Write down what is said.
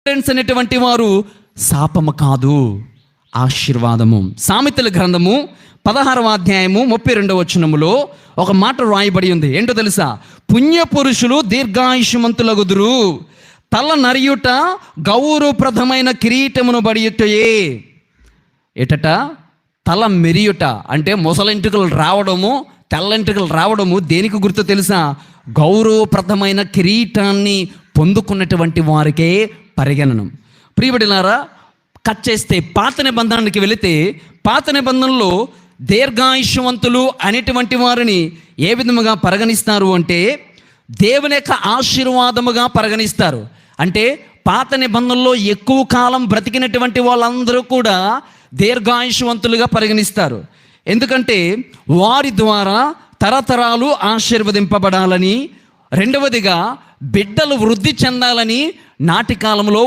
అనేటువంటి వారు శాపము కాదు, ఆశీర్వాదము. సామెతల గ్రంథము 16వ అధ్యాయము 32వ వచనములో ఒక మాట రాయబడి ఉంది. ఏంటో తెలుసా? పుణ్యపురుషులు దీర్ఘాయుష్మంతులగుదురు, తల నరియుట గౌరవప్రదమైన కిరీటమును బడియుటయే. ఏటట? తల మెరియుట అంటే ముసలెంట్రుకలు రావడము, తెల్లంట్రుకలు రావడము దేనికి గుర్తు తెలుసా? గౌరవప్రదమైన కిరీటాన్ని పొందుకున్నటువంటి వారికే పరిగణనం. ప్రియబడిలారా, కట్ చేస్తే పాత నిబంధనకి వెళితే, పాత నిబంధనలో దీర్ఘాయుష్యవంతులు అనేటువంటి వారిని ఏ విధముగా పరిగణిస్తారు అంటే దేవుని యొక్క ఆశీర్వాదముగా పరిగణిస్తారు. అంటే పాత నిబంధనలో ఎక్కువ కాలం బ్రతికినటువంటి వాళ్ళందరూ కూడా దీర్ఘాయుష్యవంతులుగా పరిగణిస్తారు. ఎందుకంటే వారి ద్వారా తరతరాలు ఆశీర్వదింపబడాలని, రెండవదిగా బిడ్డలు వృద్ధి చెందాలని నాటి కాలంలో